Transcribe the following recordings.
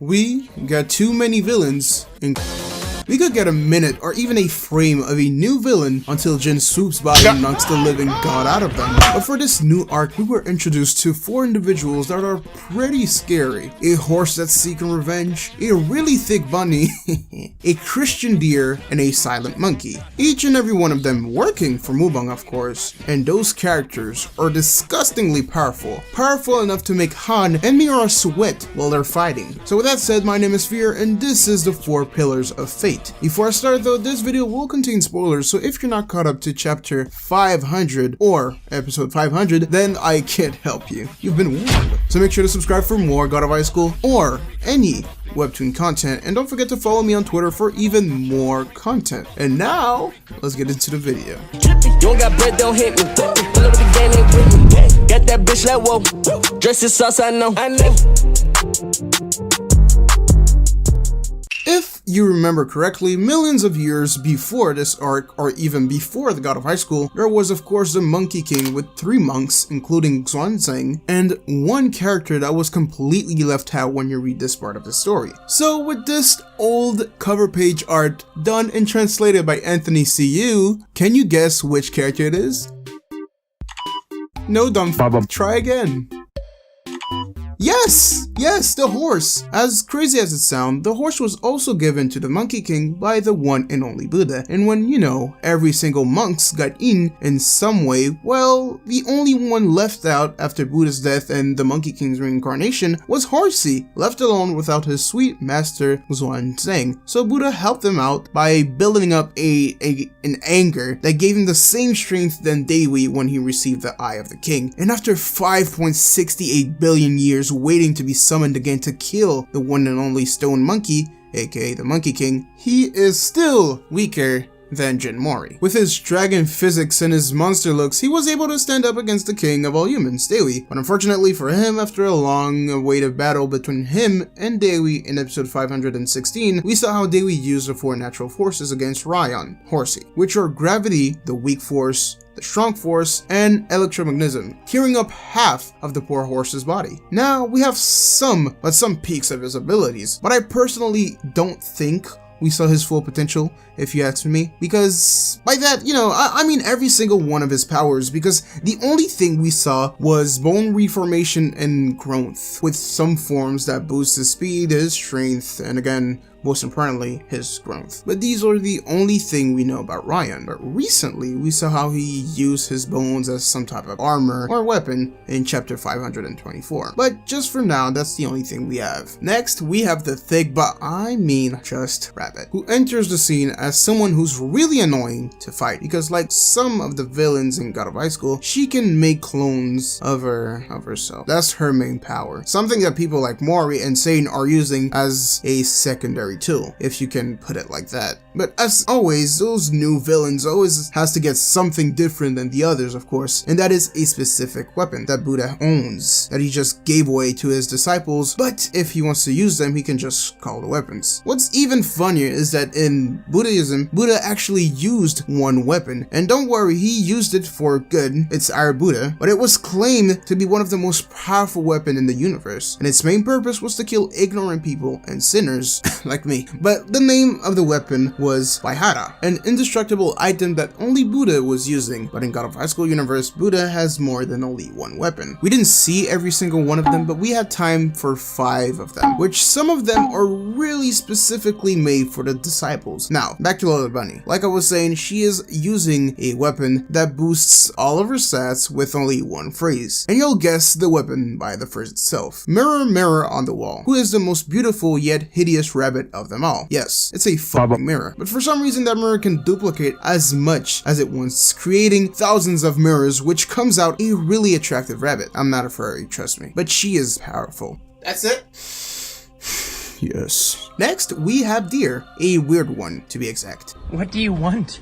We got too many villains we could get a minute or even a frame of a new villain until Jin swoops by and knocks the living god out of them. But for this new arc, we were introduced to 4 individuals that are pretty scary. A horse that's seeking revenge, a really thick bunny, a Christian deer, and a silent monkey. Each and every one of them working for Mubang, of course. And those characters are disgustingly powerful. Powerful enough to make Han and Mira sweat while they're fighting. So with that said, my name is Fear and this is the 4 Pillars of Fate. Before I start though, this video will contain spoilers, so if you're not caught up to chapter 500 or episode 500, then I can't help you. You've been warned. So make sure to subscribe for more God of High School or any webtoon content, and don't forget to follow me on Twitter for even more content. And now, let's get into the video. You don't got bread, don't hit me. The game ain't with me. Got that bitch like whoa. Dress is sauce, I know. If you remember correctly, millions of years before this arc, or even before the God of High School, there was of course the Monkey King with 3 monks, including Xuanzang, and 1 character that was completely left out when you read this part of the story. So with this old cover page art done and translated by Anthony CU, can you guess which character it is? No, dumb try again. Yes, the horse. As crazy as it sounds, the horse was also given to the Monkey King by the one and only Buddha. And when, you know, every single monks got in some way, well, the only one left out after Buddha's death and the Monkey King's reincarnation was Horsey, left alone without his sweet master Xuanzang. So Buddha helped them out by building up an anger that gave him the same strength than Dewi when he received the Eye of the King. And after 5.68 billion years waiting to be summoned again to kill the one and only Stone Monkey, aka the Monkey King, he is still weaker than Jin Mori. With his dragon physics and his monster looks, he was able to stand up against the king of all humans, Dewi. But unfortunately for him, after a long awaited battle between him and Dewi in episode 516, we saw how Dewi used the 4 natural forces against Ryan, Horsey, which are gravity, the weak force, the strong force, and electromagnetism, curing up half of the poor horse's body. Now, we have some peaks of his abilities, but I personally don't think we saw his full potential, if you ask me, because by that, you know, I mean every single one of his powers, because the only thing we saw was bone reformation and growth, with some forms that boost his speed, his strength, and again, most importantly, his growth. But these are the only thing we know about Ryan. But recently, we saw how he used his bones as some type of armor or weapon in chapter 524. But just for now, that's the only thing we have. Next, we have the thick, but I mean just rabbit, who enters the scene as someone who's really annoying to fight, because like some of the villains in God of High School, she can make clones of herself. That's her main power. Something that people like Mori and Sane are using as a secondary tool, if you can put it like that. But as always, those new villains always has to get something different than the others, of course, and that is a specific weapon that Buddha owns, that he just gave away to his disciples, but if he wants to use them, he can just call the weapons. What's even funnier is that in Buddhism, Buddha actually used one weapon, and don't worry, he used it for good. It's our Buddha, but it was claimed to be one of the most powerful weapons in the universe, and its main purpose was to kill ignorant people and sinners like me. But the name of the weapon was Vaihara, an indestructible item that only Buddha was using. But in God of High School universe, Buddha has more than only one weapon. We didn't see every single one of them, but we had time for 5 of them, which some of them are really specifically made for the disciples. Now, back to Little Bunny. Like I was saying, she is using a weapon that boosts all of her stats with only 1 phrase. And you'll guess the weapon by the phrase itself. Mirror, mirror on the wall, who is the most beautiful yet hideous rabbit of them all? Yes, it's a fucking mirror. But for some reason, that mirror can duplicate as much as it wants, creating thousands of mirrors, which comes out a really attractive rabbit. I'm not a furry, trust me, but she is powerful. That's it? Yes. Next, we have Deer, a weird one to be exact. What do you want?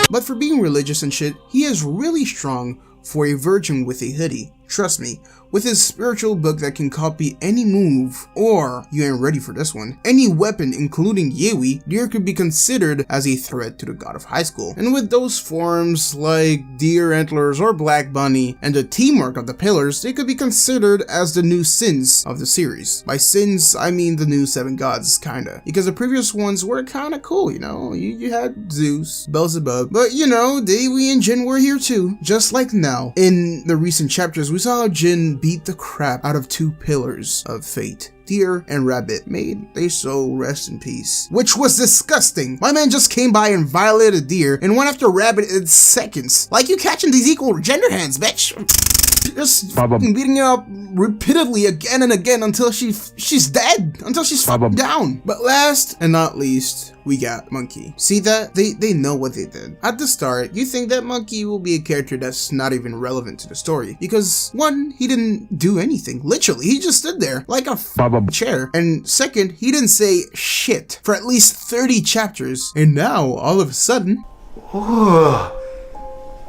But for being religious and shit, he is really strong for a virgin with a hoodie. Trust me, with his spiritual book that can copy any move, or, you ain't ready for this one, any weapon including Yewi, Deer could be considered as a threat to the god of high school. And with those forms like deer antlers or black bunny, and the teamwork of the pillars, they could be considered as the new sins of the series. By sins, I mean the new 7 gods, kinda. Because the previous ones were kinda cool, you know? You had Zeus, Beelzebub, but you know, Dewi and Jin were here too, just like now. In the recent chapters, we saw how Jin beat the crap out of 2 pillars of fate. Deer and Rabbit. May they so rest in peace. Which was disgusting. My man just came by and violated Deer and went after Rabbit in seconds. Like you catching these equal gender hands, bitch. Just beating her up repeatedly again and again until she's dead, until she's fucking down. But last and not least, we got Monkey. See that? They know what they did. At the start, you think that Monkey will be a character that's not even relevant to the story. Because 1, he didn't do anything. Literally, he just stood there like a chair. And 2nd, he didn't say shit for at least 30 chapters. And now, all of a sudden...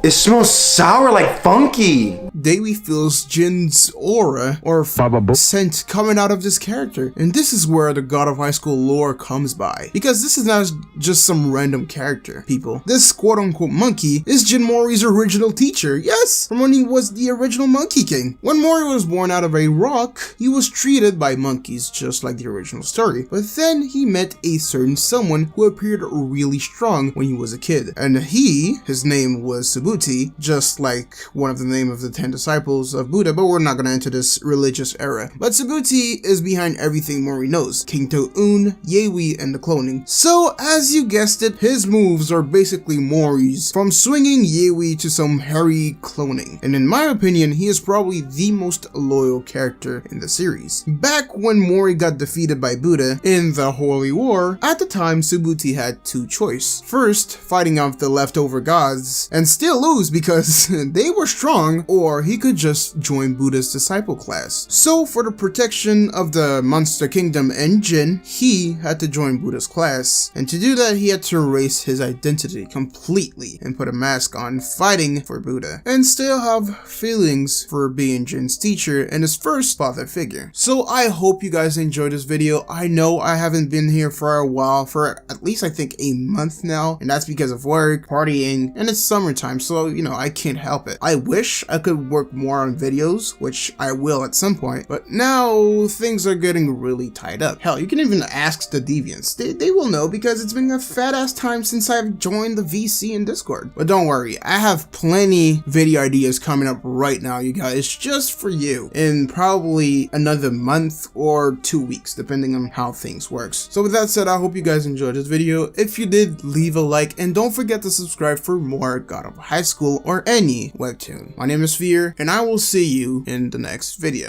It smells sour like funky. Dewi feels Jin's aura or scent coming out of this character, and this is where the God of High School lore comes by. Because this is not just some random character, people. This quote-unquote monkey is Jin Mori's original teacher, yes, from when he was the original Monkey King. When Mori was born out of a rock, he was treated by monkeys just like the original story, but then he met a certain someone who appeared really strong when he was a kid, and his name was Subhuti, just like one of the name of the 10 disciples of Buddha, but we're not gonna enter this religious era. But Subhuti is behind everything Mori knows, King To-un, Yewi, and the cloning. So, as you guessed it, his moves are basically Mori's, from swinging Yewi to some hairy cloning. And in my opinion, he is probably the most loyal character in the series. Back when Mori got defeated by Buddha in the Holy War, at the time Subhuti had 2 choices. First, fighting off the leftover gods, and still lose because they were strong, or he could just join Buddha's disciple class. So for the protection of the Monster Kingdom and Jin, he had to join Buddha's class, and to do that he had to erase his identity completely and put a mask on, fighting for Buddha, and still have feelings for being Jin's teacher and his first father figure. So I hope you guys enjoyed this video. I know I haven't been here for a while, for at least I think a month now, and that's because of work, partying, and it's summertime, so you know, I can't help it. I wish I could work more on videos, which I will at some point, but now things are getting really tied up. Hell, you can even ask the Deviants. They will know because it's been a fat ass time since I've joined the VC in Discord. But don't worry, I have plenty video ideas coming up right now, you guys, just for you in probably another month or 2 weeks, depending on how things works. So with that said, I hope you guys enjoyed this video. If you did, leave a like and don't forget to subscribe for more God of High School or any webtoon. My name is Fear, and I will see you in the next video.